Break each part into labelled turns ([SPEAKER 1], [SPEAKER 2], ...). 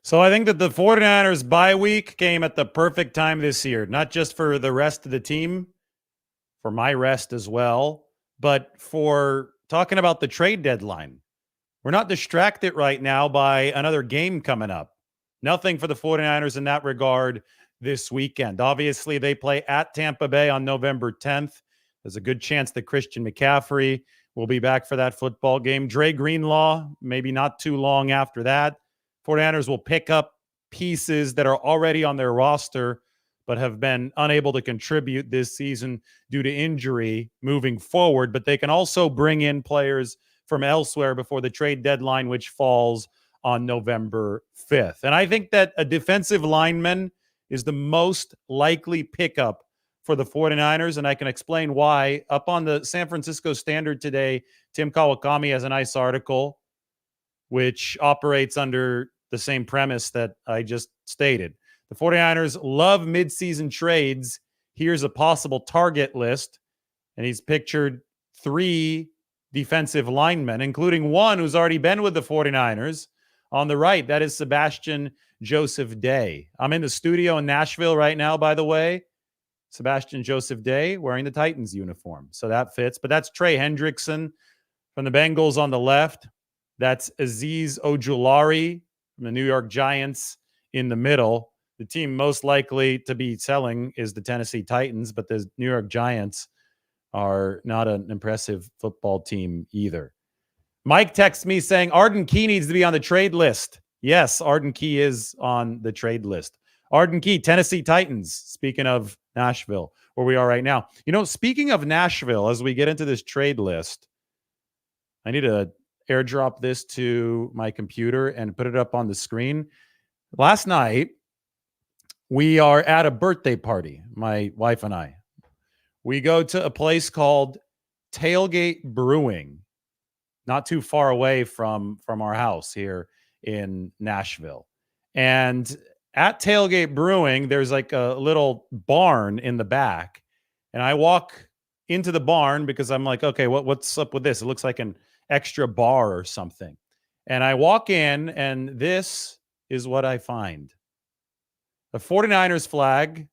[SPEAKER 1] So I think that the 49ers bye week came at the perfect time this year, not just for the rest of the team, for my rest as well, but for talking about the trade deadline. We're not distracted right now by another game coming up. Nothing for the 49ers in that regard this weekend. Obviously, they play at Tampa Bay on November 10th. There's a good chance that Christian McCaffrey will be back for that football game. Dre Greenlaw, maybe not too long after that. 49ers will pick up pieces that are already on their roster but have been unable to contribute this season due to injury moving forward. But they can also bring in players from elsewhere before the trade deadline, which falls on November 5th. And I think that a defensive lineman is the most likely pickup for the 49ers, and I can explain why. Up on the San Francisco Standard today, Tim Kawakami has a nice article which operates under the same premise that I just stated. The 49ers love midseason trades. Here's a possible target list, and he's pictured 3 defensive linemen, including one who's already been with the 49ers. On the right, that is Sebastian Joseph Day. I'm in the studio in Nashville right now, by the way. Sebastian Joseph Day wearing the Titans uniform. So that fits. But that's Trey Hendrickson from the Bengals on the left. That's Azeez Ojulari from the New York Giants in the middle. The team most likely to be selling is the Tennessee Titans, but the New York Giants are not an impressive football team either. Mike texts me saying Arden Key needs to be on the trade list. Yes, Arden Key is on the trade list. Arden Key, Tennessee Titans, speaking of Nashville, where we are right now. You know, speaking of Nashville, as we get into this trade list, I need to airdrop this to my computer and put it up on the screen. Last night, we are at a birthday party, my wife and I. We go to a place called Tailgate Brewing, not too far away from our house here in Nashville. And at Tailgate Brewing, there's like a little barn in the back. And I walk into the barn because I'm like, okay, what's up with this? It looks like an extra bar or something. And I walk in, and this is what I find. A 49ers flag,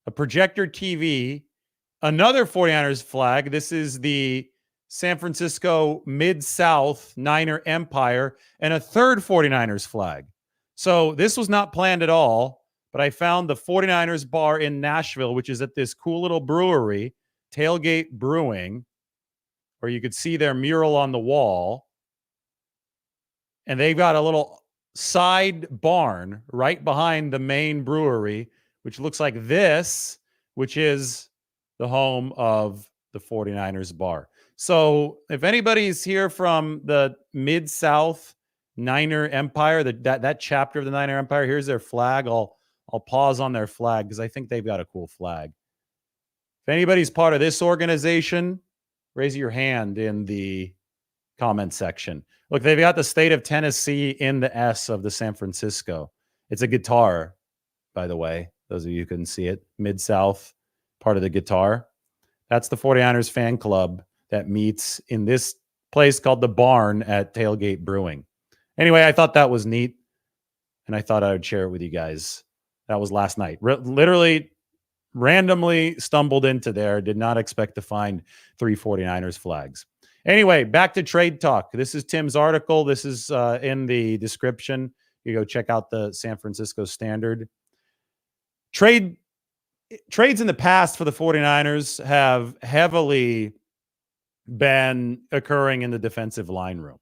[SPEAKER 1] a projector TV, another 49ers flag. This is the San Francisco Mid-South Niner Empire, and a third 49ers flag. So this was not planned at all, but I found the 49ers bar in Nashville, which is at this cool little brewery, Tailgate Brewing, where you could see their mural on the wall. And they've got a little side barn right behind the main brewery, which looks like this, which is the home of the 49ers bar. So if anybody's here from the Mid-South Niner Empire, that chapter of the Niner Empire, here's their flag. I'll pause on their flag because I think they've got a cool flag. If anybody's part of this organization, raise your hand in the comment section. Look, they've got the state of Tennessee in the S of the San Francisco. It's a guitar, by the way. Those of you who couldn't see it. Mid-South, part of the guitar. That's the 49ers fan club that meets in this place called the Barn at Tailgate Brewing. Anyway, I thought that was neat, and I thought I would share it with you guys. That was last night. Literally randomly stumbled into there. Did not expect to find 3 49ers flags. Anyway, back to trade talk. This is Tim's article. This is in the description. You go check out the San Francisco Standard. Trades in the past for the 49ers have heavily been occurring in the defensive line room.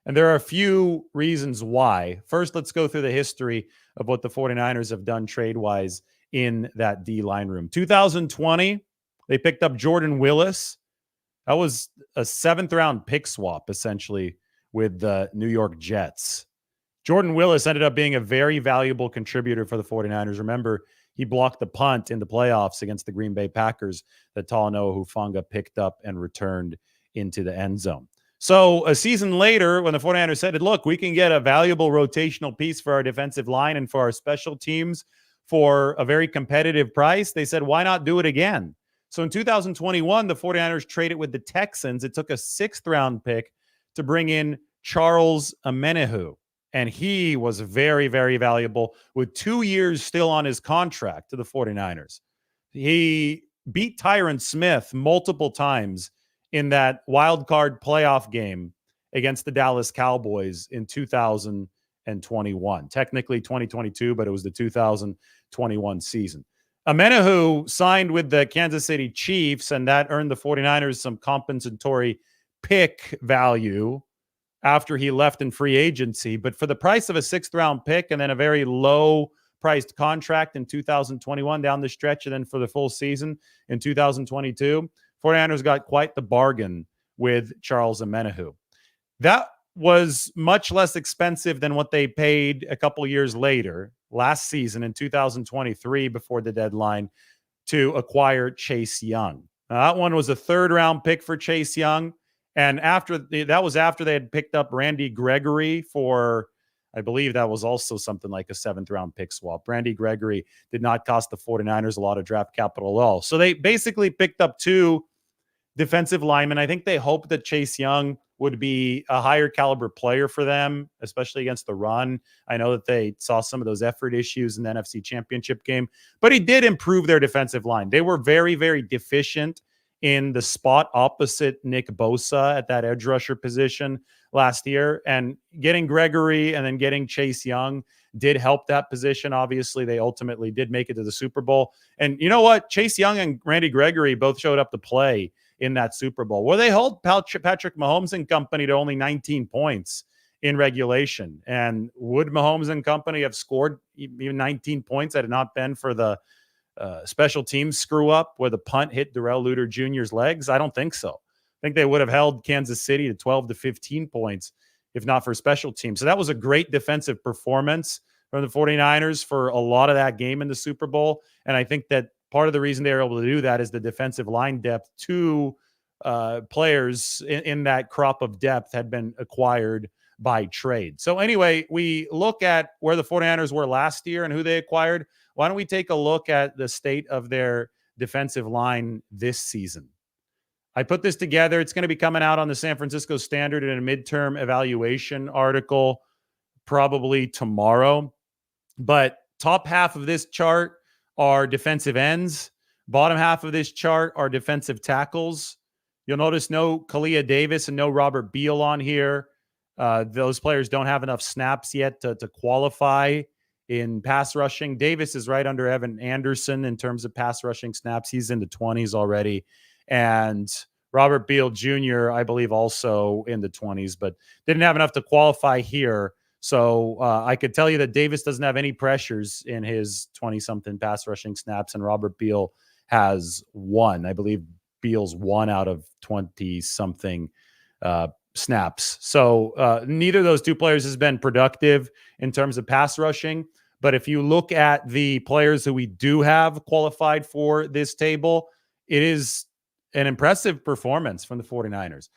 [SPEAKER 1] And there are a few reasons why. First, let's go through the history of what the 49ers have done trade-wise in that D-line room. 2020, they picked up Jordan Willis. That was a 7th-round pick swap, essentially, with the New York Jets. Jordan Willis ended up being a very valuable contributor for the 49ers. Remember, he blocked the punt in the playoffs against the Green Bay Packers that Talanoa Hufanga picked up and returned into the end zone. So a season later, when the 49ers said, look, we can get a valuable rotational piece for our defensive line and for our special teams for a very competitive price, they said, why not do it again? So in 2021, the 49ers traded with the Texans. It took a 6th-round pick to bring in Charles Omenihu. And he was very, very valuable with 2 years still on his contract to the 49ers. He beat Tyron Smith multiple times in that wild card playoff game against the Dallas Cowboys in 2021. Technically 2022, but it was the 2021 season. Amenahu signed with the Kansas City Chiefs, and that earned the 49ers some compensatory pick value after he left in free agency. But for the price of a 6th-round pick and then a very low-priced contract in 2021 down the stretch, and then for the full season in 2022, 49ers got quite the bargain with Charles Amenahu. That was much less expensive than what they paid a couple years later, last season in 2023 before the deadline, to acquire Chase Young. Now, that one was a 3rd-round pick for Chase Young. And after they had picked up Randy Gregory for, I believe that was also something like a 7th-round pick swap. Randy Gregory did not cost the 49ers a lot of draft capital at all. So they basically picked up 2 defensive linemen. I think they hoped that Chase Young would be a higher caliber player for them, especially against the run. I know that they saw some of those effort issues in the NFC Championship game, but he did improve their defensive line. They were very, very deficient in the spot opposite Nick Bosa at that edge rusher position last year. And getting Gregory and then getting Chase Young did help that position. Obviously, they ultimately did make it to the Super Bowl. And you know what? Chase Young and Randy Gregory both showed up to play in that Super Bowl, where they held Patrick Mahomes and company to only 19 points in regulation. And would Mahomes and company have scored even 19 points had it not been for the special teams screw up where the punt hit Darrell Luter Jr.'s legs? I don't think so. I think they would have held Kansas City to 12 to 15 points if not for special teams. So that was a great defensive performance from the 49ers for a lot of that game in the Super Bowl. And I think that part of the reason they were able to do that is the defensive line depth. 2 players in that crop of depth had been acquired by trade. So anyway, we look at where the 49ers were last year and who they acquired. Why don't we take a look at the state of their defensive line this season? I put this together. It's going to be coming out on the San Francisco Standard in a midterm evaluation article probably tomorrow. But top half of this chart are defensive ends. Bottom half of this chart are defensive tackles. You'll notice no Kalia Davis and no Robert Beal on here. Those players don't have enough snaps yet to qualify in pass rushing. Davis is right under Evan Anderson in terms of pass rushing snaps. He's in the 20s already. And Robert Beal Jr., I believe, also in the 20s, but didn't have enough to qualify here. So I could tell you that Davis doesn't have any pressures in his 20-something pass rushing snaps, and Robert Beal has 1. I believe Beal's 1 out of 20-something snaps. So neither of those 2 players has been productive in terms of pass rushing. But if you look at the players who we do have qualified for this table, it is an impressive performance from the 49ers.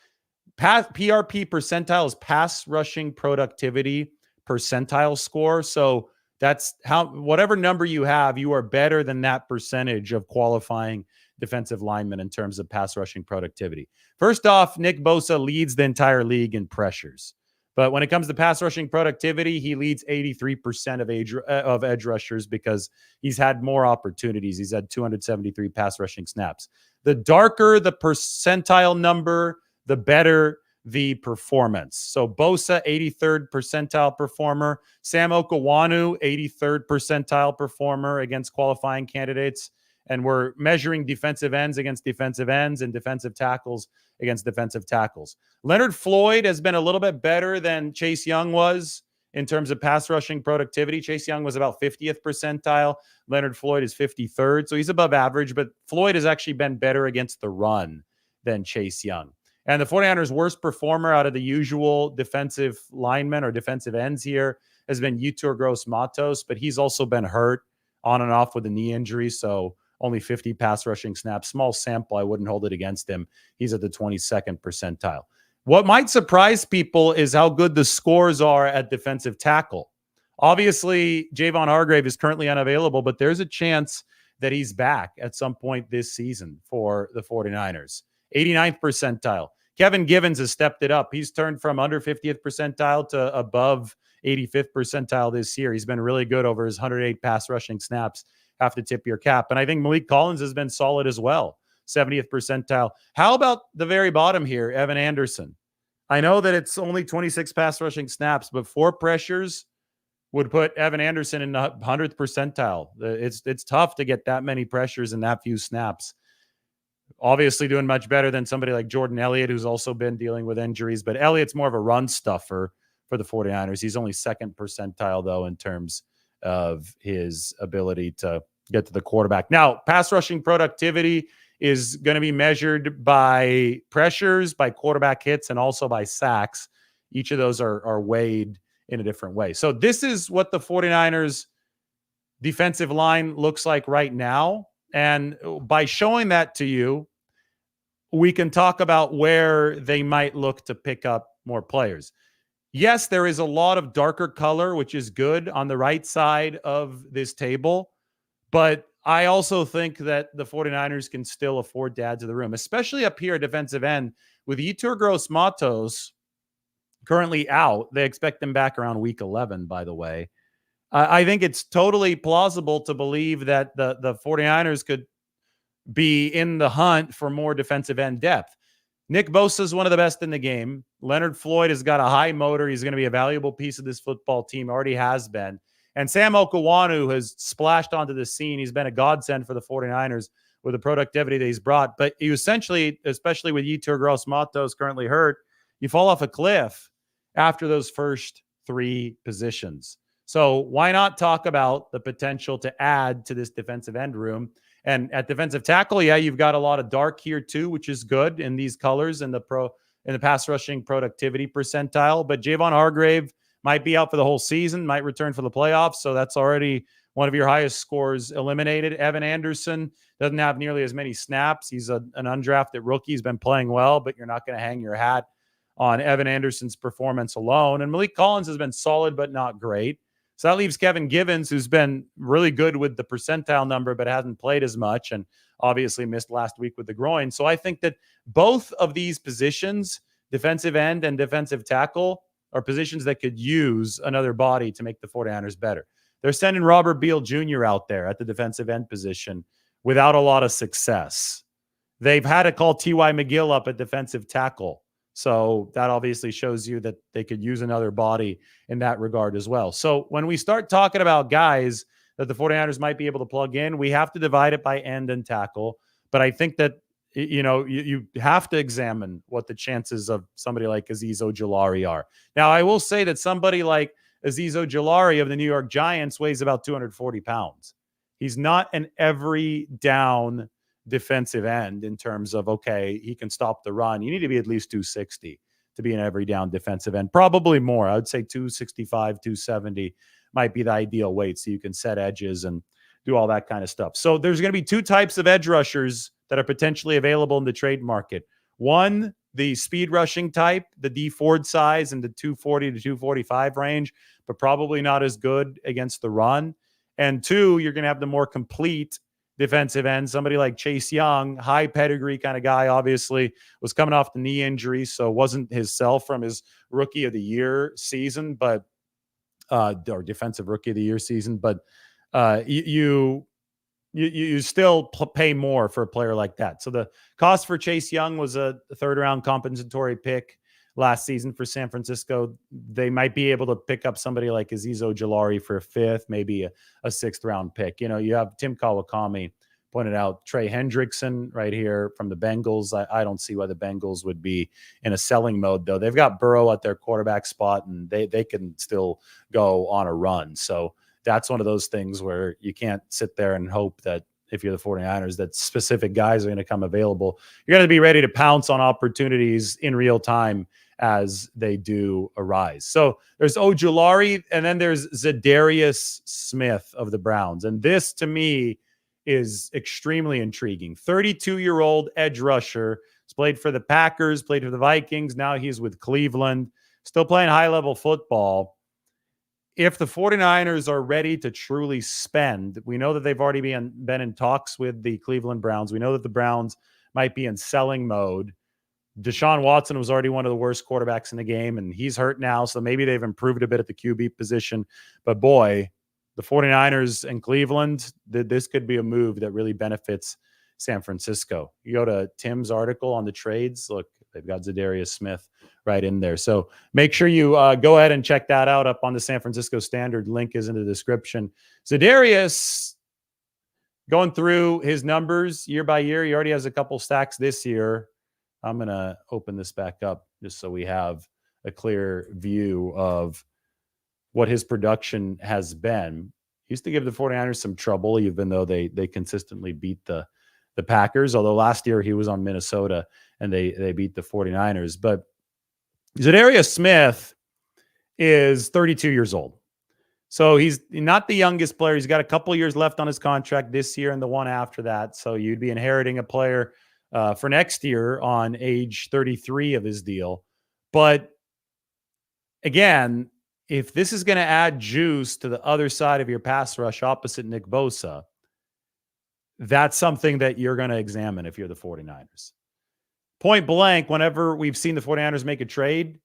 [SPEAKER 1] PRP percentile is pass rushing productivity percentile score. So that's how, whatever number you have, you are better than that percentage of qualifying defensive linemen in terms of pass rushing productivity. First off, Nick Bosa leads the entire league in pressures. But when it comes to pass rushing productivity, he leads 83% of edge rushers because he's had more opportunities. He's had 273 pass rushing snaps. The darker the percentile number, the better the performance. So Bosa, 83rd percentile performer. Sam Okawanu, 83rd percentile performer against qualifying candidates. And we're measuring defensive ends against defensive ends and defensive tackles against defensive tackles. Leonard Floyd has been a little bit better than Chase Young was in terms of pass rushing productivity. Chase Young was about 50th percentile. Leonard Floyd is 53rd. So he's above average, but Floyd has actually been better against the run than Chase Young. And the 49ers' worst performer out of the usual defensive linemen or defensive ends here has been Yetur Gross-Matos, but he's also been hurt on and off with a knee injury. So only 50 pass rushing snaps. Small sample. I wouldn't hold it against him. He's at the 22nd percentile. What might surprise people is how good the scores are at defensive tackle. Obviously, Javon Hargrave is currently unavailable, but there's a chance that he's back at some point this season for the 49ers. 89th percentile. Kevin Givens has stepped it up. He's turned from under 50th percentile to above 85th percentile this year. He's been really good over his 108 pass rushing snaps. Have to tip your cap. And I think Malik Collins has been solid as well. 70th percentile. How about the very bottom here, Evan Anderson? I know that it's only 26 pass rushing snaps, but 4 pressures would put Evan Anderson in the 100th percentile. It's tough to get that many pressures and that few snaps. Obviously doing much better than somebody like Jordan Elliott, who's also been dealing with injuries. But Elliott's more of a run stuffer for the 49ers. He's only 2nd percentile, though, in terms of his ability to get to the quarterback. Now, pass rushing productivity is going to be measured by pressures, by quarterback hits, and also by sacks. Each of those are weighed in a different way. So this is what the 49ers defensive line looks like right now. And by showing that to you, we can talk about where they might look to pick up more players. Yes, there is a lot of darker color, which is good on the right side of this table. But I also think that the 49ers can still afford to add to the room, especially up here at defensive end with Yetur Gross-Matos currently out. They expect him back around week 11, by the way. I think it's totally plausible to believe that the 49ers could be in the hunt for more defensive end depth. Nick Bosa is one of the best in the game. Leonard Floyd has got a high motor. He's going to be a valuable piece of this football team, already has been. And Sam Okawanu has splashed onto the scene. He's been a godsend for the 49ers with the productivity that he's brought. But you essentially, especially with Yetur Gross-Matos currently hurt, you fall off a cliff after those first 3 positions. So why not talk about the potential to add to this defensive end room? And at defensive tackle, yeah, you've got a lot of dark here too, which is good in these colors in the pass rushing productivity percentile. But Javon Hargrave might be out for the whole season, might return for the playoffs. So that's already one of your highest scores eliminated. Evan Anderson doesn't have nearly as many snaps. He's an undrafted rookie. He's been playing well, but you're not going to hang your hat on Evan Anderson's performance alone. And Malik Collins has been solid, but not great. So that leaves Kevin Givens, who's been really good with the percentile number, but hasn't played as much and obviously missed last week with the groin. So I think that both of these positions, defensive end and defensive tackle, are positions that could use another body to make the 49ers better. They're sending Robert Beal Jr. out there at the defensive end position without a lot of success. They've had to call T.Y. McGill up at defensive tackle. So that obviously shows you that they could use another body in that regard as well. So when we start talking about guys that the 49ers might be able to plug in, we have to divide it by end and tackle. But I think that, you have to examine what the chances of somebody like Azeez Ojulari are. Now, I will say that somebody like Azeez Ojulari of the New York Giants weighs about 240 pounds. He's not an every down defensive end in terms of, okay, he can stop the run. You need to be at least 260 to be an every down defensive end. Probably more. I would say 265, 270 might be the ideal weight so you can set edges and do all that kind of stuff. So there's going to be 2 types of edge rushers that are potentially available in the trade market. One, the speed rushing type, the D Ford size in the 240 to 245 range, but probably not as good against the run. And 2, you're going to have the more complete defensive end, somebody like Chase Young, high pedigree kind of guy, obviously was coming off the knee injury, so wasn't his self from his rookie of the year season, but or defensive rookie of the year season, but you still pay more for a player like that. So the cost for Chase Young was a 3rd round compensatory pick last season for San Francisco. They might be able to pick up somebody like Azeez Ojulari for a 5th, maybe a 6th round pick. You have Tim Kawakami pointed out Trey Hendrickson right here from the Bengals. I don't see why the Bengals would be in a selling mode, though. They've got Burrow at their quarterback spot, and they can still go on a run. So that's one of those things where you can't sit there and hope that if you're the 49ers, that specific guys are going to come available. You're going to be ready to pounce on opportunities in real time as they do arise. So there's Ojulari, and then there's Za'Darius Smith of the Browns. And this, to me, is extremely intriguing. 32-year-old edge rusher. He's played for the Packers, played for the Vikings. Now he's with Cleveland, still playing high-level football. If the 49ers are ready to truly spend, we know that they've already been in talks with the Cleveland Browns. We know that the Browns might be in selling mode. Deshaun Watson was already one of the worst quarterbacks in the game, and he's hurt now. So maybe they've improved a bit at the QB position. But boy, the 49ers and Cleveland, this could be a move that really benefits San Francisco. You go to Tim's article on the trades. Look, they've got Za'Darius Smith right in there. So make sure you go ahead and check that out up on the San Francisco Standard. Link is in the description. Za'Darius, going through his numbers year by year, he already has a couple sacks this year. I'm going to open this back up just so we have a clear view of what his production has been. He used to give the 49ers some trouble, even though they consistently beat the Packers, although last year he was on Minnesota and they beat the 49ers. But Za'Darius Smith is 32 years old. So he's not the youngest player. He's got a couple years left on his contract this year and the one after that. So you'd be inheriting a player for next year on age 33 of his deal. But again, if this is going to add juice to the other side of your pass rush opposite Nick Bosa, that's something that you're going to examine if you're the 49ers. Point blank, whenever we've seen the 49ers make a trade,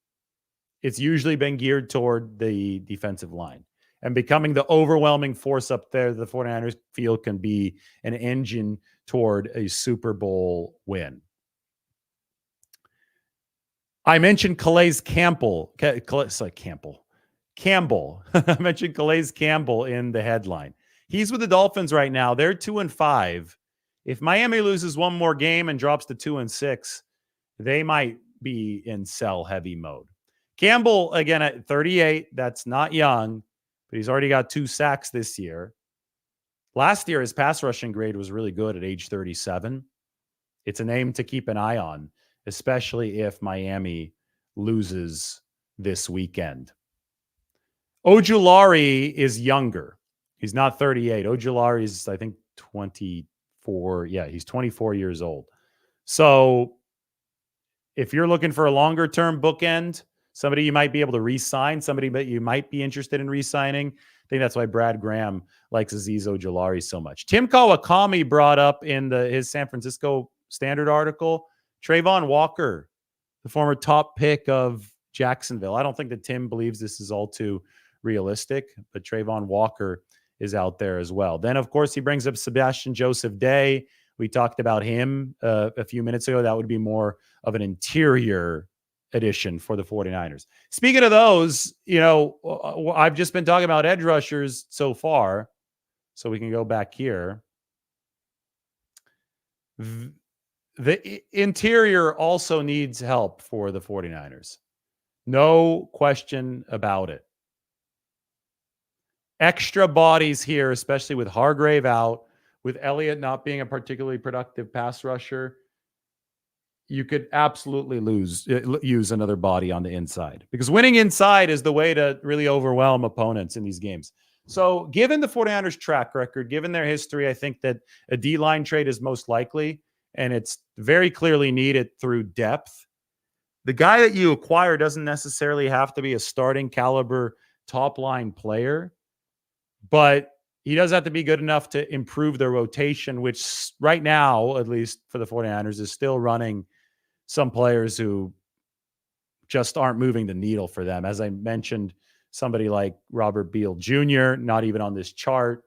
[SPEAKER 1] it's usually been geared toward the defensive line. And becoming the overwhelming force up there the 49ers feel can be an engine toward a Super Bowl win. I mentioned Calais Campbell. Campbell. I mentioned Calais Campbell in the headline. He's with the Dolphins right now. They're 2-5. If Miami loses one more game and drops to 2-6, they might be in sell heavy mode. Campbell, again, at 38, that's not young, but he's already got 2 sacks this year. Last year, his pass rushing grade was really good at age 37. It's a name to keep an eye on, especially if Miami loses this weekend. Ojulari is younger. He's not 38. Ojulari is, I think, 24. Yeah, he's 24 years old. So if you're looking for a longer-term bookend, somebody you might be able to re-sign, somebody that you might be interested in re-signing, I think that's why Brad Graham likes Azeez Ojulari so much. Tim Kawakami brought up in his San Francisco Standard article, Trayvon Walker, the former top pick of Jacksonville. I don't think that Tim believes this is all too realistic, but Trayvon Walker is out there as well. Then, of course, he brings up Sebastian Joseph Day. We talked about him a few minutes ago. That would be more of an interior addition for the 49ers. Speaking of those, I've just been talking about edge rushers so far, so we can go back here. The interior also needs help for the 49ers. No question about it. Extra bodies here, especially with Hargrave out, with Elliott not being a particularly productive pass rusher. You could absolutely use another body on the inside, because winning inside is the way to really overwhelm opponents in these games. So given the 49ers track record, given their history, I think that a D-line trade is most likely, and it's very clearly needed through depth. The guy that you acquire doesn't necessarily have to be a starting caliber top-line player, but he does have to be good enough to improve their rotation, which right now, at least for the 49ers, is still running some players who just aren't moving the needle for them. As I mentioned, somebody like Robert Beal Jr., not even on this chart,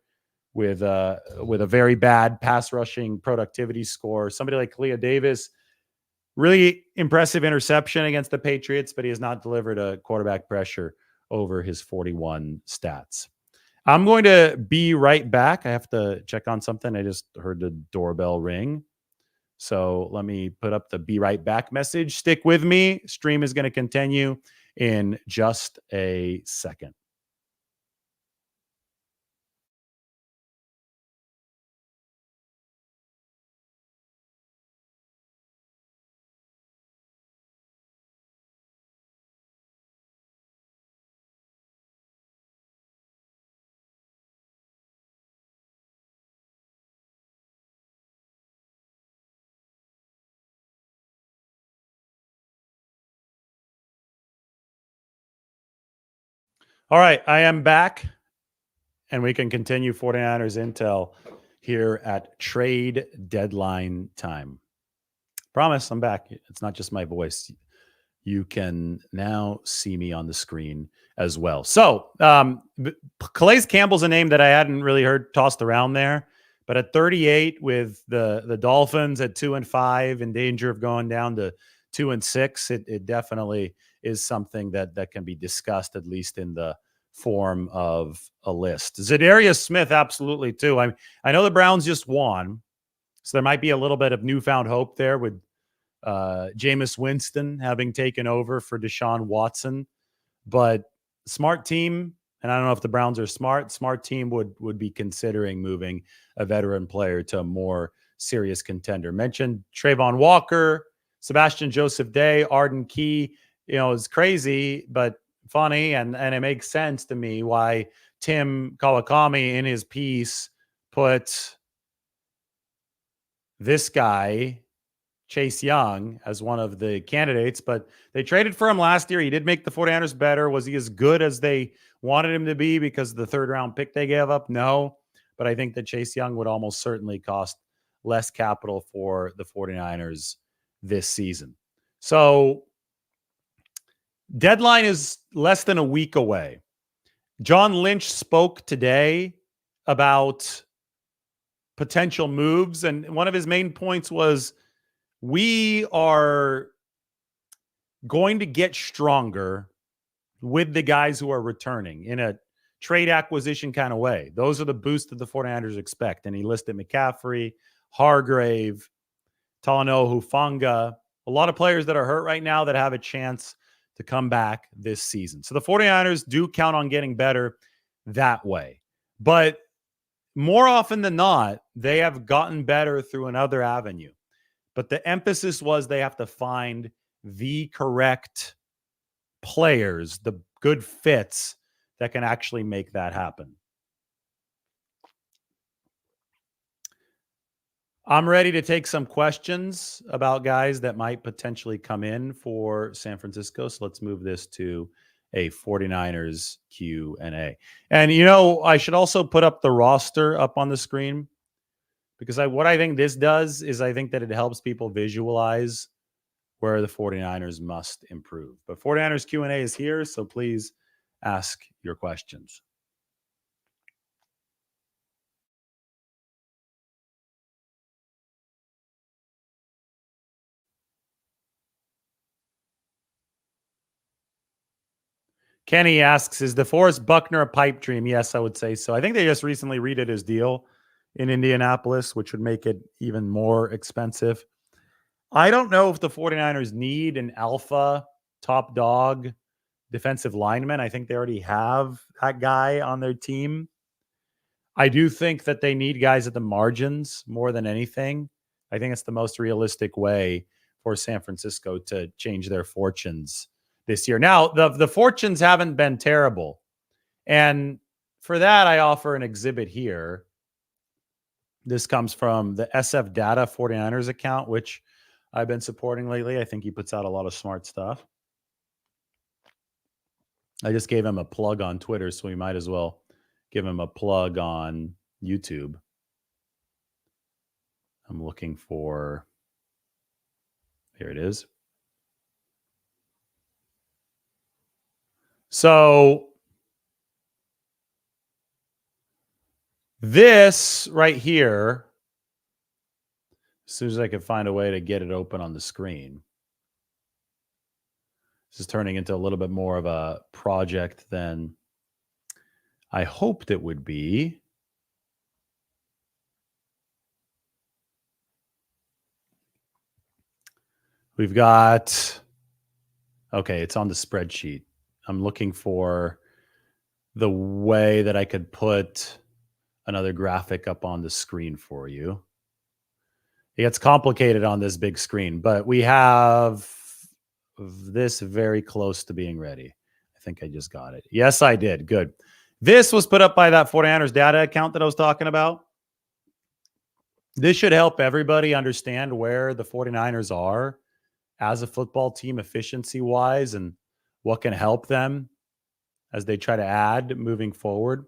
[SPEAKER 1] with a very bad pass rushing productivity score. Somebody like Cleo Davis, really impressive interception against the Patriots, but he has not delivered a quarterback pressure over his 41 stats. I'm going to be right back. I have to check on something. I just heard the doorbell ring. So let me put up the be right back message. Stick with me. Stream is going to continue in just a second. All right, I am back, and we can continue 49ers Intel here at trade deadline time. Promise, I'm back. It's not just my voice. You can now see me on the screen as well. So, Calais Campbell's a name that I hadn't really heard tossed around there, but at 38 with the Dolphins at 2-5, in danger of going down to 2-6, it definitely is something that can be discussed, at least in the form of a list. Za'Darius Smith, absolutely too. I know the Browns just won, so there might be a little bit of newfound hope there with Jameis Winston having taken over for Deshaun Watson. But smart team, and I don't know if the Browns are smart team would be considering moving a veteran player to a more serious contender. Mentioned Trayvon Walker, Sebastian Joseph Day, Arden Key. It's crazy, but funny, and it makes sense to me why Tim Kawakami in his piece put this guy, Chase Young, as one of the candidates, but they traded for him last year. He did make the 49ers better. Was he as good as they wanted him to be because of the third-round pick they gave up? No, but I think that Chase Young would almost certainly cost less capital for the 49ers this season. So deadline is less than a week away. John Lynch spoke today about potential moves, and one of his main points was we are going to get stronger with the guys who are returning in a trade acquisition kind of way. Those are the boosts that the 49ers expect. And he listed McCaffrey, Hargrave, Talanoa Hufanga, a lot of players that are hurt right now that have a chance to come back this season. So the 49ers do count on getting better that way. But more often than not, they have gotten better through another avenue. But the emphasis was they have to find the correct players, the good fits that can actually make that happen. I'm ready to take some questions about guys that might potentially come in for San Francisco. So let's move this to a 49ers Q&A. And, I should also put up the roster up on the screen, because what I think this does is I think that it helps people visualize where the 49ers must improve. But 49ers Q&A is here, so please ask your questions. Kenny asks, is DeForest Buckner a pipe dream? Yes, I would say so. I think they just recently redid his deal in Indianapolis, which would make it even more expensive. I don't know if the 49ers need an alpha top dog defensive lineman. I think they already have that guy on their team. I do think that they need guys at the margins more than anything. I think it's the most realistic way for San Francisco to change their fortunes this year. Now, the fortunes haven't been terrible. And for that, I offer an exhibit here. This comes from the SF Data 49ers account, which I've been supporting lately. I think he puts out a lot of smart stuff. I just gave him a plug on Twitter, so we might as well give him a plug on YouTube. I'm looking for, here it is. So this right here, as soon as I can find a way to get it open on the screen, this is turning into a little bit more of a project than I hoped it would be. We've got, okay, it's on the spreadsheet. I'm looking for the way that I could put another graphic up on the screen for you. It gets complicated on this big screen, but we have this very close to being ready. I think I just got it. Yes, I did. Good. This was put up by that 49ers data account that I was talking about. This should help everybody understand where the 49ers are as a football team efficiency-wise and what can help them as they try to add moving forward.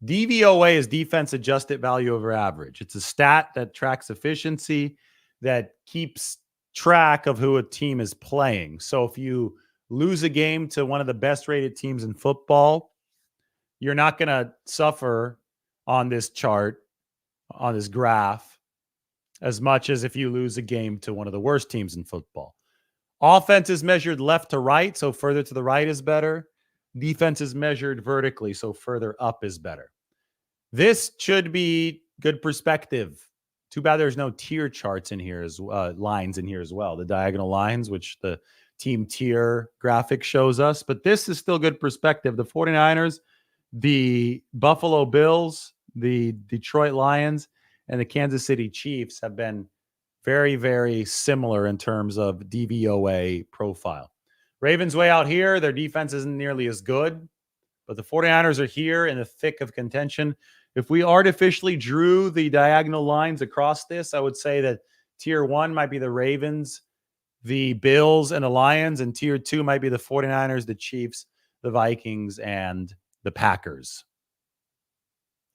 [SPEAKER 1] DVOA is defense adjusted value over average. It's a stat that tracks efficiency, that keeps track of who a team is playing. So if you lose a game to one of the best rated teams in football, you're not going to suffer on this chart, on this graph, as much as if you lose a game to one of the worst teams in football. Offense is measured left to right, so further to the right is better. Defense is measured vertically, so further up is better. This should be good perspective. Too bad there's no tier charts in here, as lines in here as well. The diagonal lines, which the team tier graphic shows us. But this is still good perspective. The 49ers, the Buffalo Bills, the Detroit Lions, and the Kansas City Chiefs have been very, very similar in terms of DVOA profile. Ravens way out here. Their defense isn't nearly as good, but the 49ers are here in the thick of contention. If we artificially drew the diagonal lines across this, I would say that tier 1 might be the Ravens, the Bills, and the Lions, and tier 2 might be the 49ers, the Chiefs, the Vikings, and the Packers.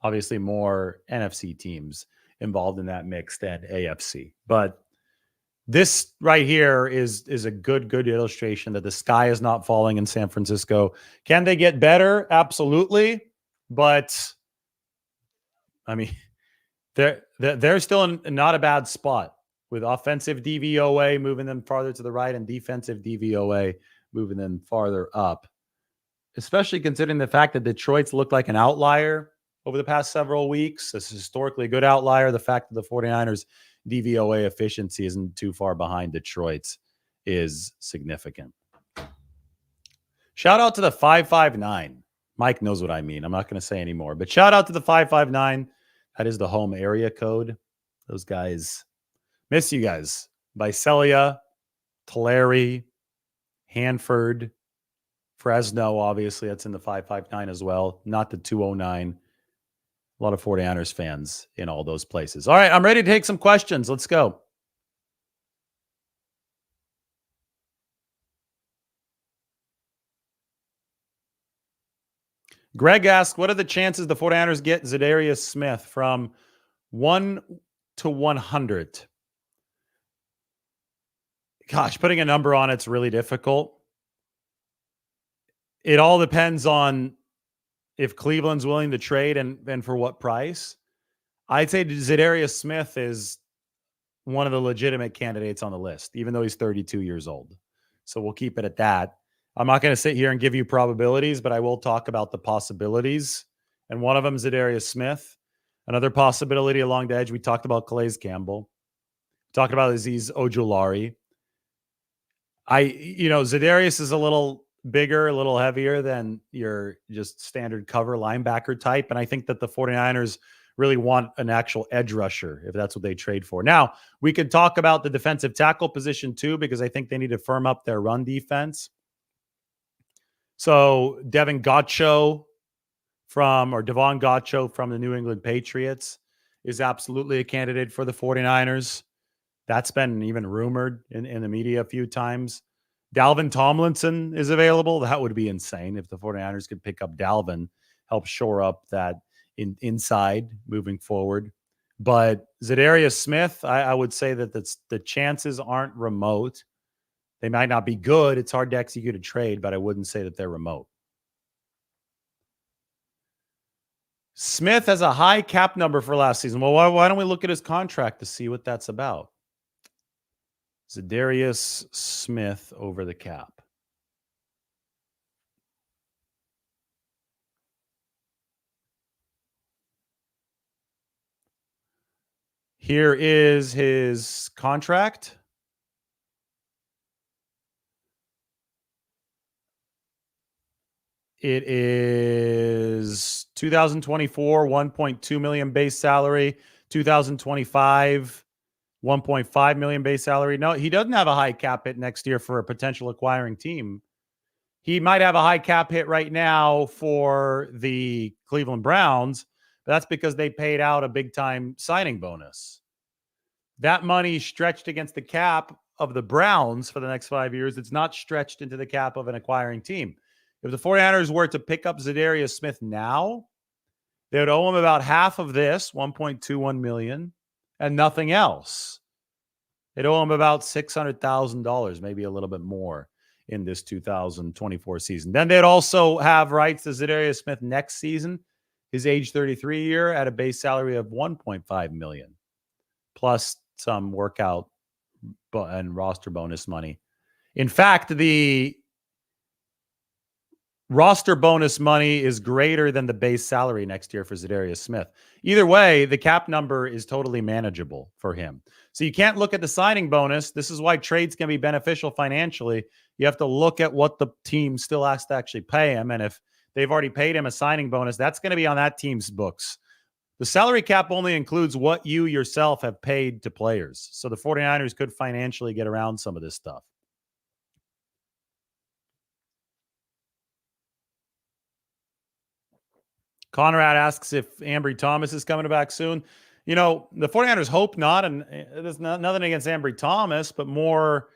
[SPEAKER 1] Obviously, more NFC teams involved in that mix than AFC. But this right here is a good illustration that the sky is not falling in San Francisco. Can they get better? Absolutely. But I mean, they're still in not a bad spot with offensive DVOA moving them farther to the right and defensive DVOA moving them farther up, especially considering the fact that Detroit's looked like an outlier over the past several weeks. This is historically a good outlier. The fact that the 49ers DVOA efficiency isn't too far behind Detroit's is significant. Shout out to the 559. Mike knows what I mean. I'm not going to say anymore, but shout out to the 559. That is the home area code. Those guys, miss you guys. Visalia, Tulare, Hanford, Fresno, obviously, that's in the 559 as well, not the 209. A lot of 49ers fans in all those places. All right, I'm ready to take some questions. Let's go. Greg asked, what are the chances the 49ers get Za'Darius Smith from 1 to 100? Gosh, putting a number on it's really difficult. It all depends on if Cleveland's willing to trade and for what price. I'd say Za'Darius Smith is one of the legitimate candidates on the list, even though he's 32 years old. So we'll keep it at that. I'm not going to sit here and give you probabilities, but I will talk about the possibilities. And one of them is Za'Darius Smith. Another possibility along the edge, we talked about Calais Campbell. Talked about Azeez Ojulari. Za'Darius is a little bigger, a little heavier than your just standard cover linebacker type. And I think that the 49ers really want an actual edge rusher if that's what they trade for. Now, we could talk about the defensive tackle position too, because I think they need to firm up their run defense. So Devon Gotcho from the New England Patriots is absolutely a candidate for the 49ers. That's been even rumored in the media a few times. Dalvin Tomlinson is available. That would be insane if the 49ers could pick up Dalvin, help shore up that inside moving forward. But Za'Darius Smith, I would say that the chances aren't remote. They might not be good. It's hard to execute a trade, but I wouldn't say that they're remote. Smith has a high cap number for last season. Well, why don't we look at his contract to see what that's about? Za'Darius Smith over the cap. Here is his contract. It is 2024, 1.2 million base salary, 2025, 1.5 million base salary. No, he doesn't have a high cap hit next year for a potential acquiring team. He might have a high cap hit right now for the Cleveland Browns, but that's because they paid out a big time signing bonus. That money stretched against the cap of the Browns for the next 5 years. It's not stretched into the cap of an acquiring team. If the 49ers were to pick up Za'Darius Smith now, they would owe him about half of this, $1.21 million, and nothing else. They'd owe him about $600,000, maybe a little bit more in this 2024 season. Then they'd also have rights to Za'Darius Smith next season, his age 33 year, at a base salary of $1.5 million, plus some workout and roster bonus money. In fact, the roster bonus money is greater than the base salary next year for Za'Darius Smith. Either way, the cap number is totally manageable for him. So you can't look at the signing bonus. This is why trades can be beneficial financially. You have to look at what the team still has to actually pay him. And if they've already paid him a signing bonus, that's going to be on that team's books. The salary cap only includes what you yourself have paid to players. So the 49ers could financially get around some of this stuff. Conrad asks if Ambry Thomas is coming back soon. You know, the 49ers hope not, and there's nothing against Ambry Thomas, but more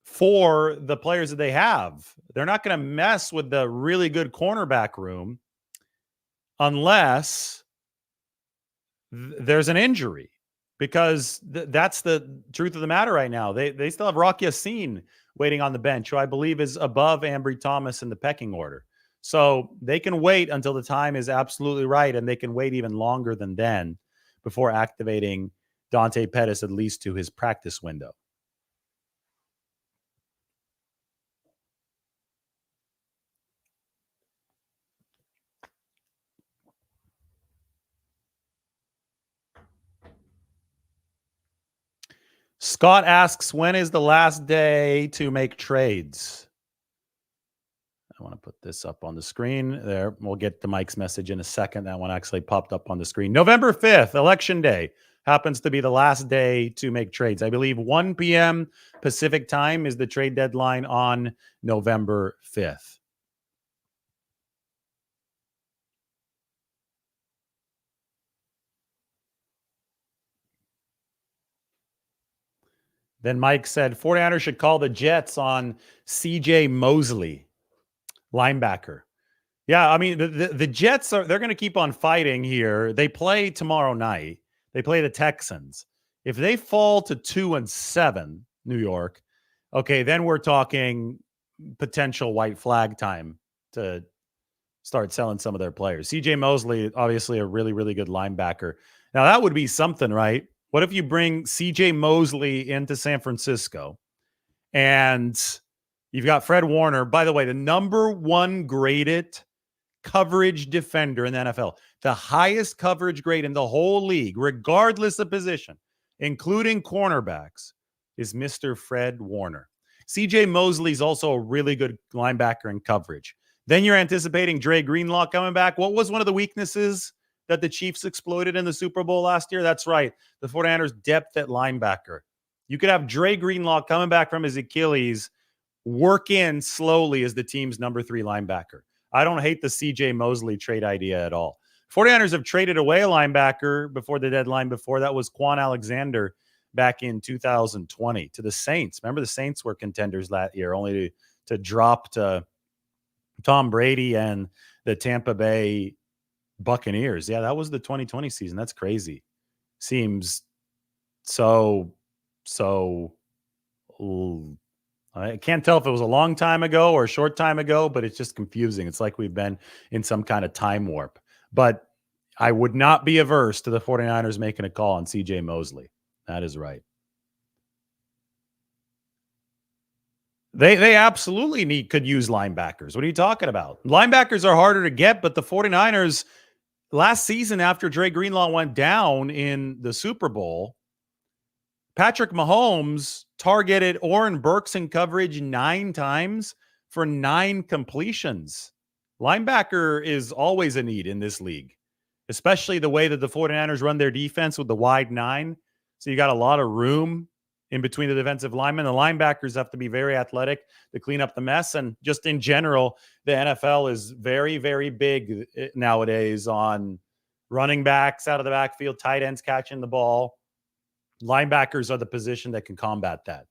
[SPEAKER 1] for the players that they have. They're not going to mess with the really good cornerback room unless there's an injury, because that's the truth of the matter right now. They still have Rock Ya-Sin waiting on the bench, who I believe is above Ambry Thomas in the pecking order. So they can wait until the time is absolutely right, and they can wait even longer than then before activating Dante Pettis, at least to his practice window. Scott asks, when is the last day to make trades? I want to put this up on the screen there. We'll get to Mike's message in a second. That one actually popped up on the screen. November 5th, Election Day, happens to be the last day to make trades. I believe 1 p.m. Pacific time is the trade deadline on November 5th. Then Mike said 49ers should call the Jets on CJ Mosley, linebacker. Yeah, I mean, the Jets they're going to keep on fighting here. They play tomorrow night. They play the Texans. If they fall to 2-7, New York, okay, then we're talking potential white flag time to start selling some of their players. CJ Mosley, obviously a really, really good linebacker. Now, that would be something, right? What if you bring CJ Mosley into San Francisco and you've got Fred Warner, by the way, the number one graded coverage defender in the NFL, the highest coverage grade in the whole league, regardless of position, including cornerbacks, is Mr. Fred Warner. CJ Mosley is also a really good linebacker in coverage. Then you're anticipating Dre Greenlaw coming back. What was one of the weaknesses that the Chiefs exploited in the Super Bowl last year? That's right, the 49ers' depth at linebacker. You could have Dre Greenlaw coming back from his Achilles, work in slowly as the team's number 3 linebacker. I don't hate the CJ Mosley trade idea at all. 49ers have traded away a linebacker before the deadline. Before that was Quan Alexander back in 2020 to the Saints. Remember, the Saints were contenders that year, only to drop to Tom Brady and the Tampa Bay Buccaneers. Yeah, that was the 2020 season. That's crazy. Seems so I can't tell if it was a long time ago or a short time ago, but it's just confusing. It's like we've been in some kind of time warp. But I would not be averse to the 49ers making a call on CJ Mosley. That is right. They absolutely could use linebackers. What are you talking about? Linebackers are harder to get, but the 49ers last season, after Dre Greenlaw went down in the Super Bowl, Patrick Mahomes targeted Oren Burks in coverage 9 times for 9 completions. Linebacker is always a need in this league, especially the way that the 49ers run their defense with the wide 9. So you got a lot of room in between the defensive linemen. The linebackers have to be very athletic to clean up the mess. And just in general, the NFL is very, very big nowadays on running backs out of the backfield, tight ends catching the ball. Linebackers are the position that can combat that.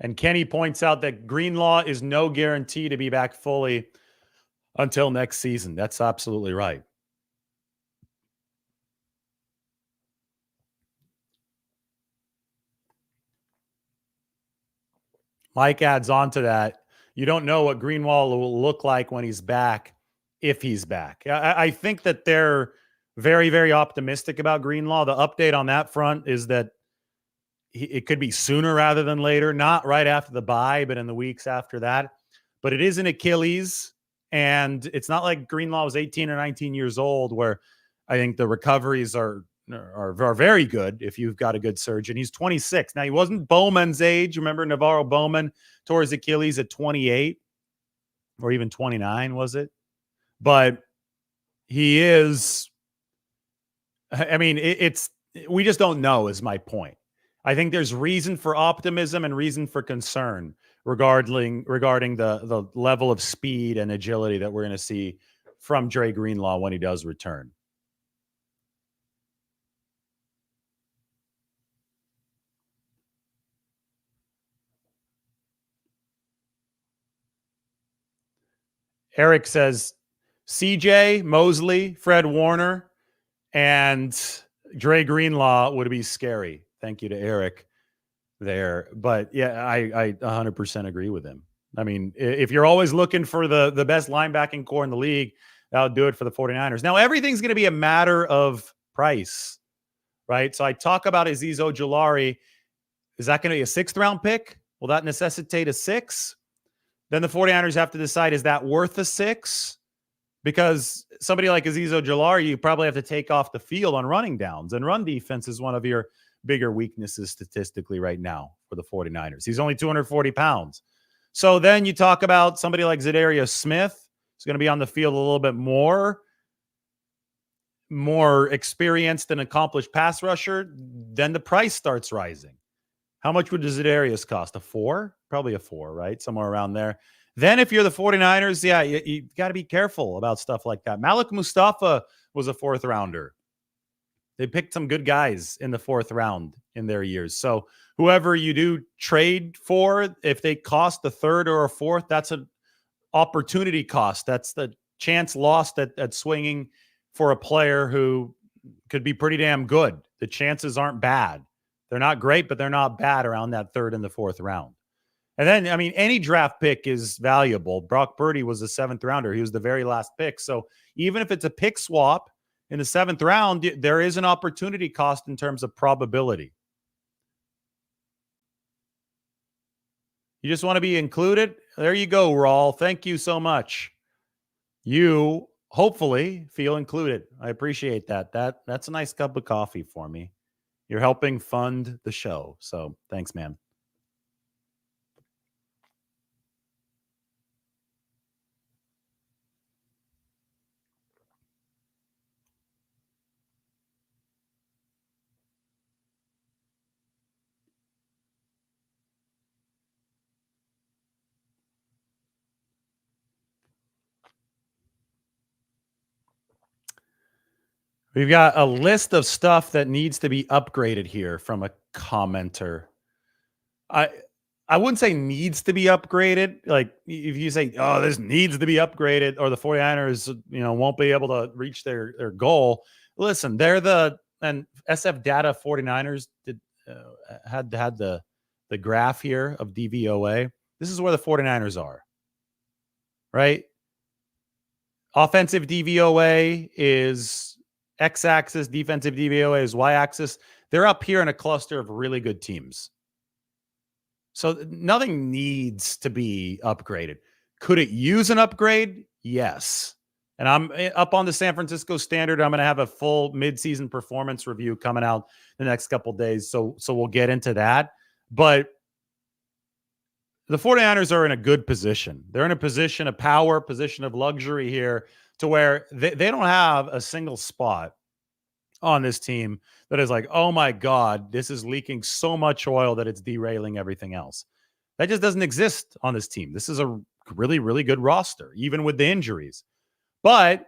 [SPEAKER 1] And Kenny points out that Greenlaw is no guarantee to be back fully. until next season. That's absolutely right. Mike adds on to that. You don't know what Greenwald will look like when he's back, if he's back. I think that they're very, very optimistic about Greenlaw. The update on that front is that it could be sooner rather than later, not right after the bye, but in the weeks after that. But it is an Achilles, and it's not like Greenlaw was 18 or 19 years old, where I think the recoveries are very good if you've got a good surgeon. He's 26. Now, he wasn't Bowman's age. Remember Navarro Bowman tore his Achilles at 28 or even 29, was it? But he is, I mean, we just don't know is my point. I think there's reason for optimism and reason for concern regarding the level of speed and agility that we're going to see from Dre Greenlaw when he does return. Eric says CJ, Mosley, Fred Warner, and Dre Greenlaw would be scary. Thank you to Eric there. But yeah, I 100% agree with him. I mean, if you're always looking for the best linebacking core in the league, that'll do it for the 49ers. Now, everything's going to be a matter of price, right? So I talk about Azeez Ojulari. Is that going to be a 6th round pick? Will that necessitate a 6? Then the 49ers have to decide, is that worth a 6? Because somebody like Azeez Ojulari, you probably have to take off the field on running downs, and run defense is one of your bigger weaknesses statistically right now for the 49ers. He's only 240 pounds. So then you talk about somebody like Za'Darius Smith. He's going to be on the field a little bit more experienced and accomplished pass rusher. Then the price starts rising. How much would Za'Darius cost? A 4? Probably a 4, right? Somewhere around there. Then if you're the 49ers, yeah, you got to be careful about stuff like that. Malik Mustafa was a 4th rounder. They picked some good guys in the 4th round in their years. So whoever you do trade for, if they cost the 3rd or a 4th, that's an opportunity cost. That's the chance lost at swinging for a player who could be pretty damn good. The chances aren't bad. They're not great, but they're not bad around that 3rd and the 4th round. And then, I mean, any draft pick is valuable. Brock Purdy was a 7th rounder. He was the very last pick. So even if it's a pick swap in the 7th round, there is an opportunity cost in terms of probability. You just want to be included? There you go, Raul. Thank you so much. You hopefully feel included. I appreciate that. That's a nice cup of coffee for me. You're helping fund the show. So thanks, man. We've got a list of stuff that needs to be upgraded here from a commenter. I wouldn't say needs to be upgraded. Like if you say, oh, this needs to be upgraded, or the 49ers, won't be able to reach their goal. Listen, and SF Data 49ers had the graph here of DVOA. This is where the 49ers are, right? Offensive DVOA is X-axis, defensive DVOA is Y-axis. They're up here in a cluster of really good teams. So nothing needs to be upgraded. Could it use an upgrade? Yes. And I'm up on the San Francisco Standard. I'm going to have a full midseason performance review coming out the next couple of days. So we'll get into that. But the 49ers are in a good position. They're in a position of power, position of luxury here, to where they don't have a single spot on this team that is like, oh my God, this is leaking so much oil that it's derailing everything else. That just doesn't exist on this team. This is a really, really good roster, even with the injuries. But,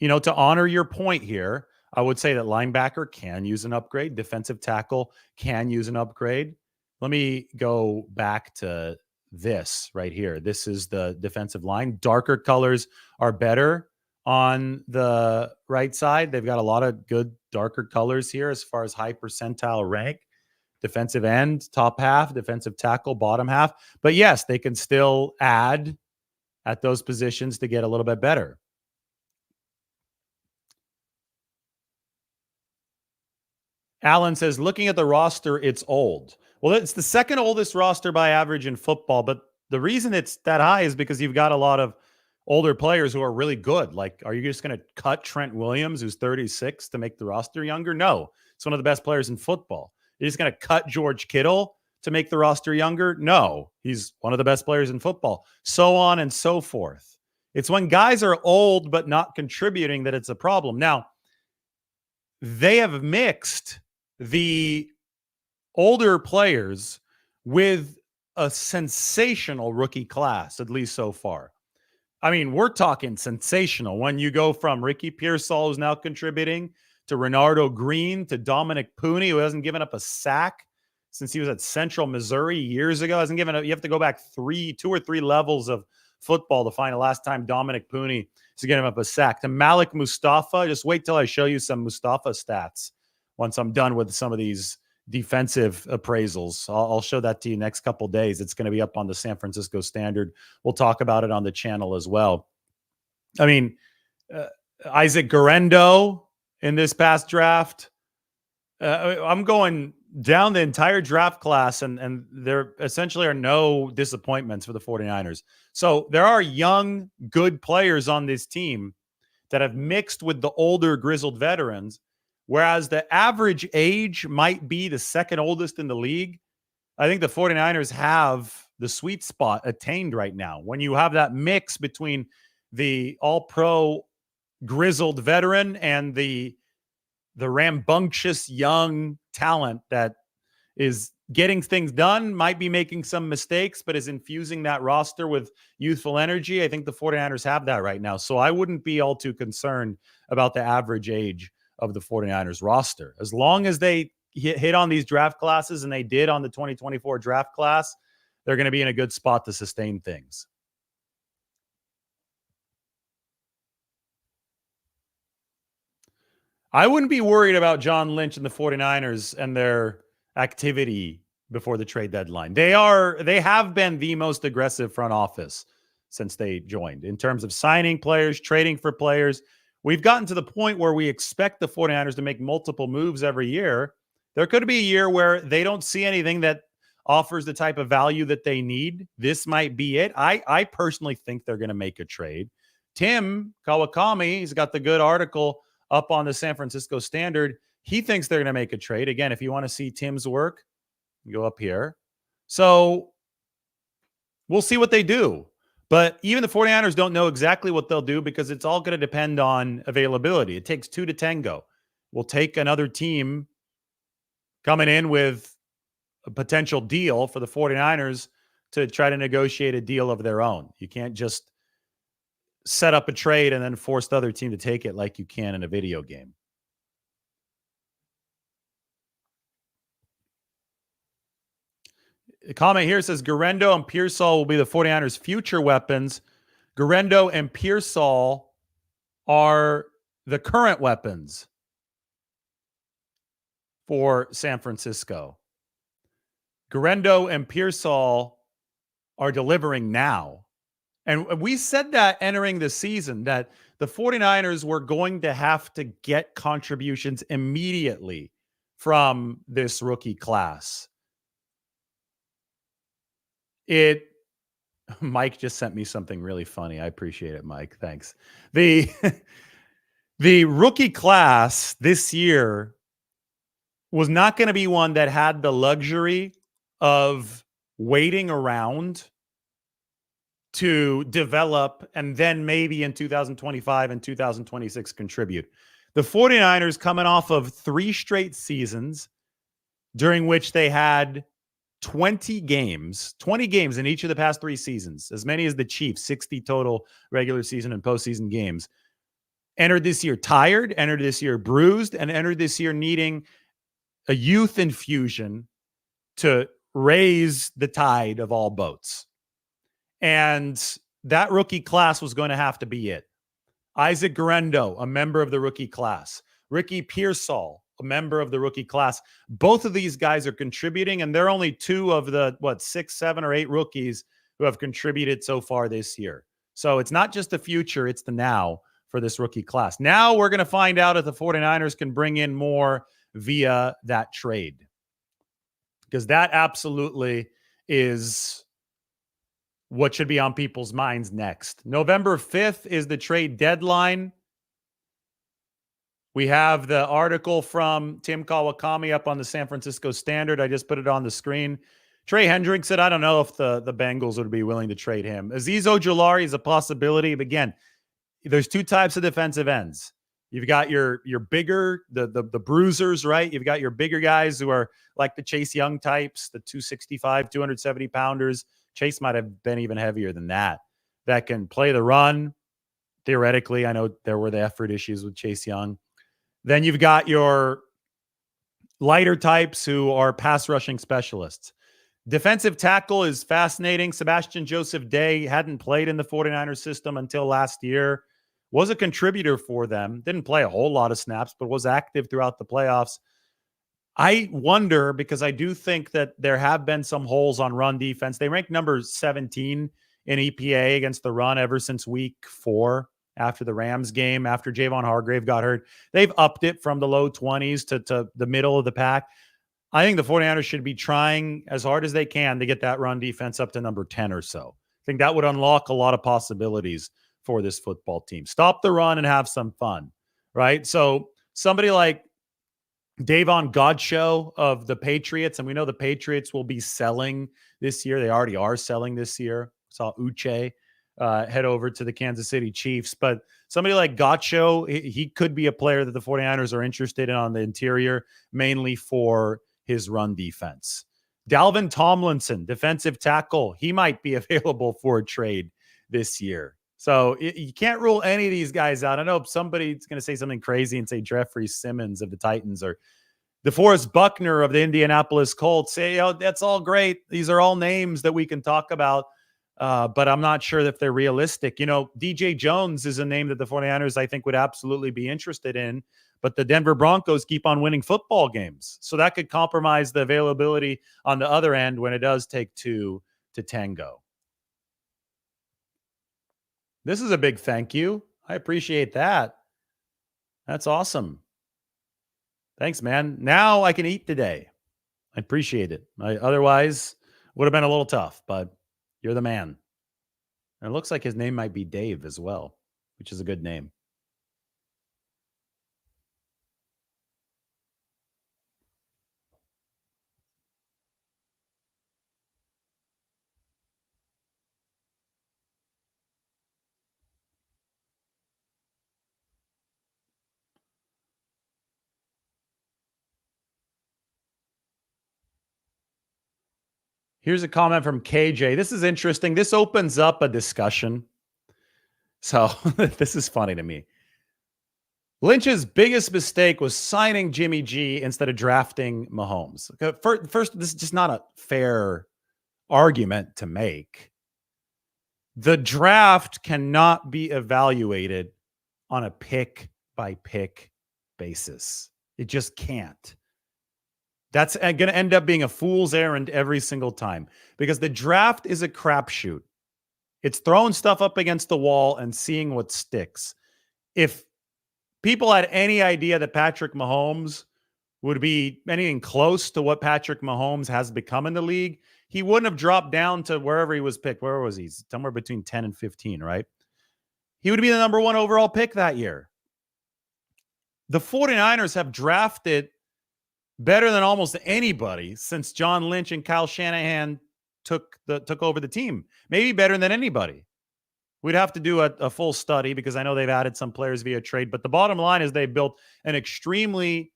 [SPEAKER 1] to honor your point here, I would say that linebacker can use an upgrade. Defensive tackle can use an upgrade. Let me go back to this right here. This is the defensive line. Darker colors are better on the right side. They've got a lot of good darker colors here as far as high percentile rank. Defensive end, top half, defensive tackle, bottom half. But yes, they can still add at those positions to get a little bit better. Alan says, looking at the roster, it's old. Well, it's the second oldest roster by average in football, but the reason it's that high is because you've got a lot of older players who are really good. Like, are you just going to cut Trent Williams, who's 36, to make the roster younger? No, it's one of the best players in football. You're just going to cut George Kittle to make the roster younger? No, he's one of the best players in football. So on and so forth. It's when guys are old but not contributing that it's a problem. Now, they have mixed the older players with a sensational rookie class, at least so far. I mean, we're talking sensational. When you go from Ricky Pearsall, who's now contributing, to Renardo Green, to Dominic Pooney, who hasn't given up a sack since he was at Central Missouri years ago. Hasn't given up. You have to go back 2 or 3 levels of football to find the last time Dominic Pooney to get him up a sack. To Malik Mustafa, just wait till I show you some Mustafa stats once I'm done with some of these defensive appraisals. I'll show that to you next couple days. It's going to be up on the San Francisco Standard. We'll talk about it on the channel as well. I mean, Isaac Guerendo in this past draft. I'm going down the entire draft class, and there essentially are no disappointments for the 49ers. So there are young, good players on this team that have mixed with the older, grizzled veterans, whereas the average age might be the second oldest in the league. I think the 49ers have the sweet spot attained right now. When you have that mix between the all-pro grizzled veteran and the rambunctious young talent that is getting things done, might be making some mistakes, but is infusing that roster with youthful energy. I think the 49ers have that right now. So I wouldn't be all too concerned about the average age of the 49ers roster. As long as they hit on these draft classes, and they did on the 2024 draft class, they're going to be in a good spot to sustain things. I wouldn't be worried about John Lynch and the 49ers and their activity before the trade deadline. They have been the most aggressive front office since they joined in terms of signing players, trading for players. We've gotten to the point where we expect the 49ers to make multiple moves every year. There could be a year where they don't see anything that offers the type of value that they need. This might be it. I personally think they're going to make a trade. Tim Kawakami, he's got the good article up on the San Francisco Standard. He thinks they're going to make a trade. Again, if you want to see Tim's work, go up here. So we'll see what they do. But even the 49ers don't know exactly what they'll do, because it's all going to depend on availability. It takes 2 to tango. We'll take another team coming in with a potential deal for the 49ers to try to negotiate a deal of their own. You can't just set up a trade and then force the other team to take it like you can in a video game. A comment here says Guerendo and Pearsall will be the 49ers' future weapons. Guerendo and Pearsall are the current weapons for San Francisco. Guerendo and Pearsall are delivering now. And we said that entering the season, that the 49ers were going to have to get contributions immediately from this rookie class. Mike just sent me something really funny. I appreciate it, Mike. Thanks. The rookie class this year was not going to be one that had the luxury of waiting around to develop and then maybe in 2025 and 2026 contribute. The 49ers, coming off of 3 straight seasons during which they had 20 games in each of the past 3 seasons, as many as the Chiefs, 60 total regular season and postseason games, entered this year tired, entered this year bruised, and entered this year needing a youth infusion to raise the tide of all boats. And that rookie class was going to have to be it. Isaac Guerrero, a member of the rookie class. Ricky Pearsall, a member of the rookie class. Both of these guys are contributing, and they're only two of the, 6, 7, or 8 rookies who have contributed so far this year. So it's not just the future, it's the now for this rookie class. Now we're going to find out if the 49ers can bring in more via that trade, because that absolutely is what should be on people's minds next. November 5th is the trade deadline. We have the article from Tim Kawakami up on the San Francisco Standard. I just put it on the screen. Trey Hendrickson, I don't know if the Bengals would be willing to trade him. Azeez Ojulari is a possibility. But again, there's two types of defensive ends. You've got your bigger, the bruisers, right? You've got your bigger guys who are like the Chase Young types, the 265, 270 pounders. Chase might have been even heavier than that can play the run. Theoretically, I know there were the effort issues with Chase Young. Then you've got your lighter types who are pass rushing specialists. Defensive tackle is fascinating. Sebastian Joseph Day hadn't played in the 49ers system until last year. Was a contributor for them. Didn't play a whole lot of snaps, but was active throughout the playoffs. I wonder, because I do think that there have been some holes on run defense. They ranked number 17 in EPA against the run ever since week 4 after the Rams game, after Javon Hargrave got hurt. They've upped it from the low 20s to the middle of the pack. I think the 49ers should be trying as hard as they can to get that run defense up to number 10 or so. I think that would unlock a lot of possibilities for this football team. Stop the run and have some fun, right? So somebody like Davon Godchaux of the Patriots, and we know the Patriots will be selling this year. They already are selling this year. Saw Uche head over to the Kansas City Chiefs. But somebody like Godchaux, he could be a player that the 49ers are interested in on the interior, mainly for his run defense. Dalvin Tomlinson, defensive tackle, he might be available for a trade this year. So you can't rule any of these guys out. I know somebody's going to say something crazy and say Jeffrey Simmons of the Titans or DeForest Buckner of the Indianapolis Colts. Say, that's all great. These are all names that we can talk about, but I'm not sure if they're realistic. DJ Jones is a name that the 49ers, I think, would absolutely be interested in, but the Denver Broncos keep on winning football games. So that could compromise the availability on the other end when it does take two to tango. This is a big thank you. I appreciate that. That's awesome. Thanks, man. Now I can eat today. I appreciate it. Otherwise, would have been a little tough, but you're the man. And it looks like his name might be Dave as well, which is a good name. Here's a comment from KJ. This is interesting. This opens up a discussion. So this is funny to me. Lynch's biggest mistake was signing Jimmy G instead of drafting Mahomes. First, this is just not a fair argument to make. The draft cannot be evaluated on a pick-by-pick basis. It just can't. That's going to end up being a fool's errand every single time because the draft is a crapshoot. It's throwing stuff up against the wall and seeing what sticks. If people had any idea that Patrick Mahomes would be anything close to what Patrick Mahomes has become in the league, he wouldn't have dropped down to wherever he was picked. Where was he? Somewhere between 10 and 15, right? He would be the number 1 overall pick that year. The 49ers have drafted better than almost anybody since John Lynch and Kyle Shanahan took over the team. Maybe better than anybody. We'd have to do a full study because I know they've added some players via trade. But the bottom line is they built an extremely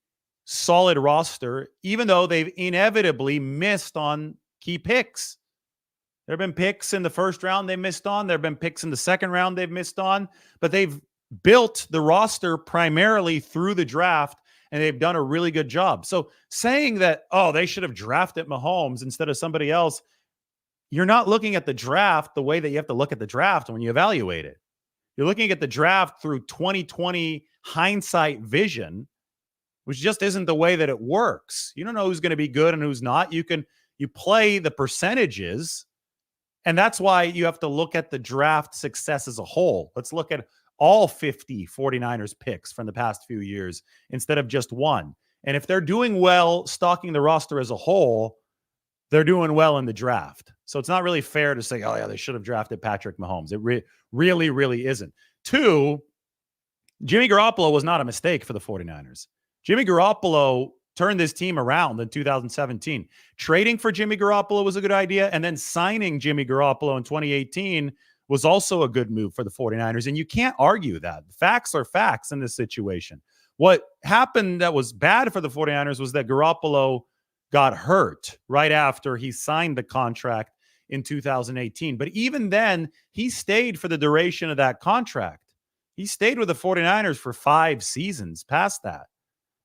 [SPEAKER 1] solid roster, even though they've inevitably missed on key picks. There have been picks in the first round they missed on. There have been picks in the second round they've missed on. But they've built the roster primarily through the draft, and they've done a really good job. So saying that, they should have drafted Mahomes instead of somebody else, you're not looking at the draft the way that you have to look at the draft when you evaluate it. You're looking at the draft through 2020 hindsight vision, which just isn't the way that it works. You don't know who's going to be good and who's not. You play the percentages, and that's why you have to look at the draft success as a whole. Let's look at all 50 49ers picks from the past few years instead of just one. And if they're doing well stocking the roster as a whole, they're doing well in the draft. So it's not really fair to say, oh, yeah, they should have drafted Patrick Mahomes. It really isn't. Two, Jimmy Garoppolo was not a mistake for the 49ers. Jimmy Garoppolo turned this team around in 2017. Trading for Jimmy Garoppolo was a good idea, and then signing Jimmy Garoppolo in 2018 was also a good move for the 49ers, and you can't argue that. Facts are facts in this situation. What happened that was bad for the 49ers was that Garoppolo got hurt right after he signed the contract in 2018. But even then, he stayed for the duration of that contract. He stayed with the 49ers for 5 seasons past that,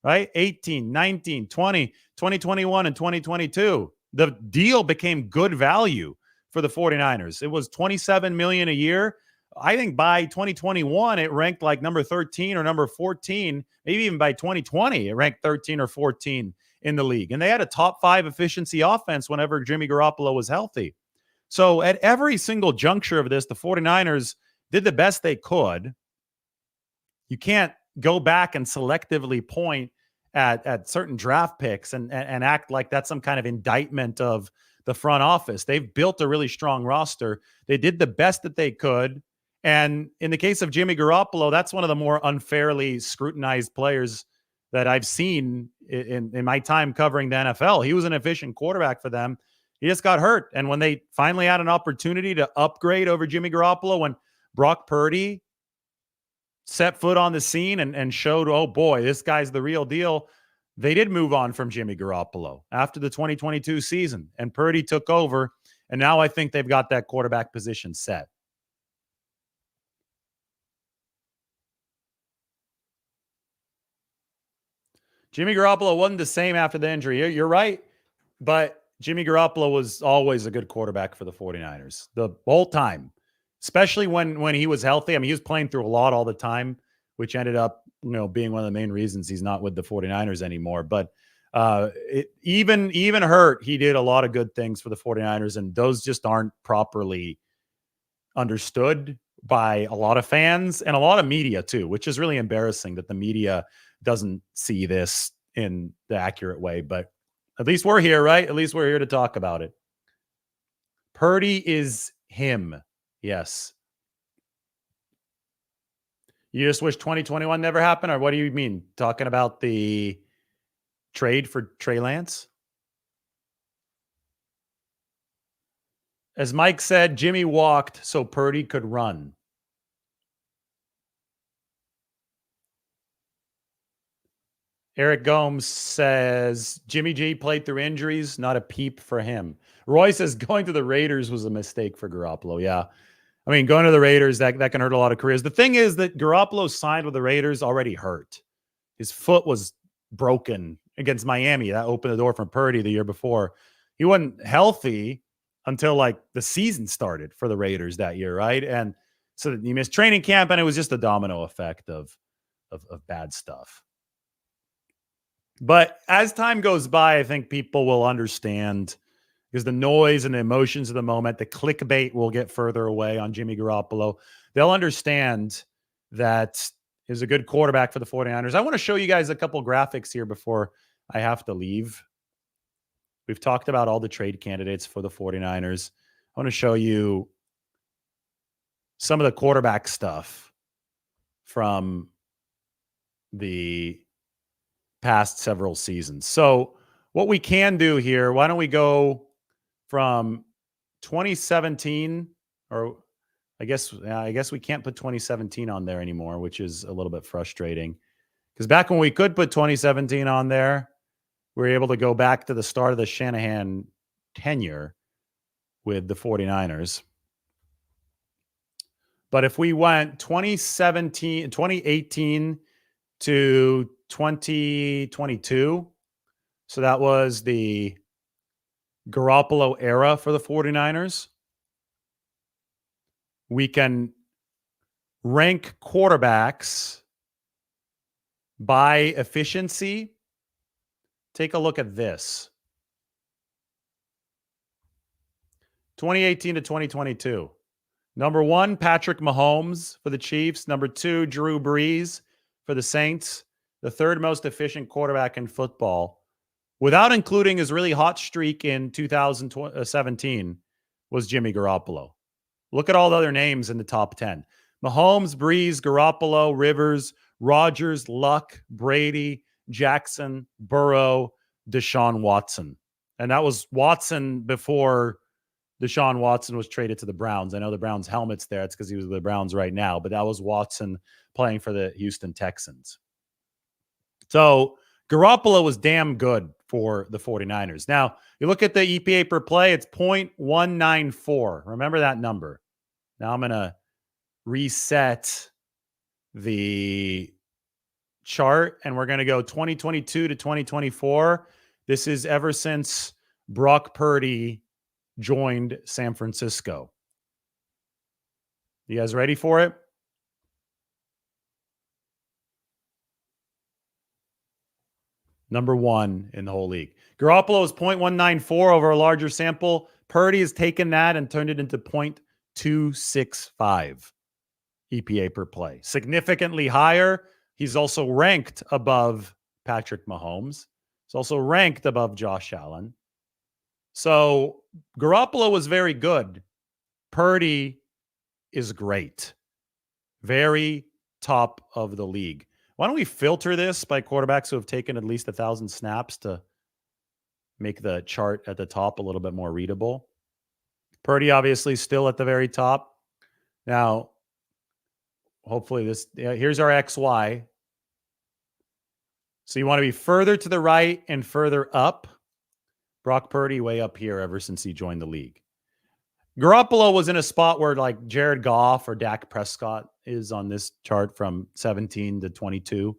[SPEAKER 1] right? 18, 19, 20, 2021, and 2022. The deal became good value for the 49ers. It was $27 million a year. I think by 2021, it ranked like number 13 or number 14. Maybe even by 2020, it ranked 13 or 14 in the league. And they had a top 5 efficiency offense whenever Jimmy Garoppolo was healthy. So at every single juncture of this, the 49ers did the best they could. You can't go back and selectively point at certain draft picks and act like that's some kind of indictment of the front office. They've built a really strong roster. They did the best that they could. And in the case of Jimmy Garoppolo, that's one of the more unfairly scrutinized players that I've seen in my time covering the NFL. He was an efficient quarterback for them. He just got hurt. And when they finally had an opportunity to upgrade over Jimmy Garoppolo, when Brock Purdy set foot on the scene and showed, oh boy, this guy's the real deal, they did move on from Jimmy Garoppolo after the 2022 season. And Purdy took over. And now I think they've got that quarterback position set. Jimmy Garoppolo wasn't the same after the injury. You're right. But Jimmy Garoppolo was always a good quarterback for the 49ers the whole time, especially when he was healthy. I mean, he was playing through a lot all the time, which ended up, being one of the main reasons he's not with the 49ers anymore. But even hurt, he did a lot of good things for the 49ers, and those just aren't properly understood by a lot of fans and a lot of media too, which is really embarrassing that the media doesn't see this in the accurate way. But at least we're here, right? At least we're here to talk about it. Purdy is him. Yes. You just wish 2021 never happened? Or what do you mean? Talking about the trade for Trey Lance? As Mike said, Jimmy walked so Purdy could run. Eric Gomes says, Jimmy G played through injuries, not a peep for him. Roy says going to the Raiders was a mistake for Garoppolo. Yeah. I mean, going to the Raiders, that can hurt a lot of careers. The thing is that Garoppolo signed with the Raiders already hurt. His foot was broken against Miami. That opened the door for Purdy the year before. He wasn't healthy until like the season started for the Raiders that year, right? And so he missed training camp, and it was just a domino effect of bad stuff. But as time goes by, I think people will understand, because the noise and the emotions of the moment, the clickbait will get further away on Jimmy Garoppolo. They'll understand that he's a good quarterback for the 49ers. I want to show you guys a couple graphics here before I have to leave. We've talked about all the trade candidates for the 49ers. I want to show you some of the quarterback stuff from the past several seasons. So what we can do here, why don't we go from 2017, or I guess we can't put 2017 on there anymore, which is a little bit frustrating, because back when we could put 2017 on there, we were able to go back to the start of the Shanahan tenure with the 49ers. But if we went 2018 to 2022, so that was the Garoppolo era for the 49ers. We can rank quarterbacks by efficiency. Take a look at this. 2018 to 2022. Number 1, Patrick Mahomes for the Chiefs. Number 2, Drew Brees for the Saints. The third most efficient quarterback in football, without including his really hot streak in 2017, was Jimmy Garoppolo. Look at all the other names in the top 10. Mahomes, Brees, Garoppolo, Rivers, Rodgers, Luck, Brady, Jackson, Burrow, Deshaun Watson. And that was Watson before Deshaun Watson was traded to the Browns. I know the Browns helmet's there. It's because he was with the Browns right now, but that was Watson playing for the Houston Texans. So Garoppolo was damn good for the 49ers. Now, you look at the EPA per play, it's 0.194. Remember that number. Now I'm going to reset the chart, and we're going to go 2022 to 2024. This is ever since Brock Purdy joined San Francisco. You guys ready for it? Number 1 in the whole league. Garoppolo is 0.194 over a larger sample. Purdy has taken that and turned it into 0.265 EPA per play. Significantly higher. He's also ranked above Patrick Mahomes. He's also ranked above Josh Allen. So Garoppolo was very good. Purdy is great. Very top of the league. Why don't we filter this by quarterbacks who have taken at least 1,000 snaps to make the chart at the top a little bit more readable? Purdy obviously still at the very top. Now, hopefully here's our XY. So you want to be further to the right and further up. Brock Purdy way up here ever since he joined the league. Garoppolo was in a spot where like Jared Goff or Dak Prescott is on this chart from 17 to 22.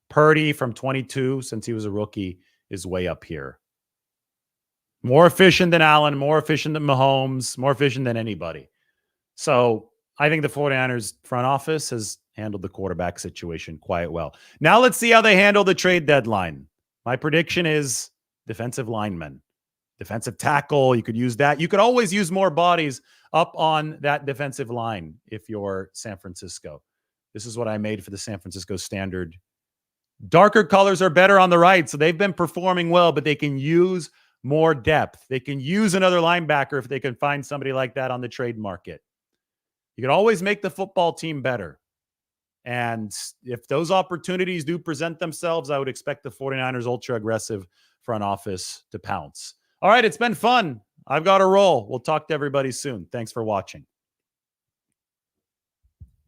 [SPEAKER 1] Purdy from 22, since he was a rookie, is way up here. More efficient than Allen, more efficient than Mahomes, more efficient than anybody. So I think the 49ers front office has handled the quarterback situation quite well. Now let's see how they handle the trade deadline. My prediction is defensive linemen. Defensive tackle, you could use that. You could always use more bodies up on that defensive line if you're San Francisco. This is what I made for the San Francisco Standard. Darker colors are better on the right, so they've been performing well, but they can use more depth. They can use another linebacker if they can find somebody like that on the trade market. You can always make the football team better. And if those opportunities do present themselves, I would expect the 49ers ultra-aggressive front office to pounce. All right, it's been fun. I've got to roll. We'll talk to everybody soon. Thanks for watching.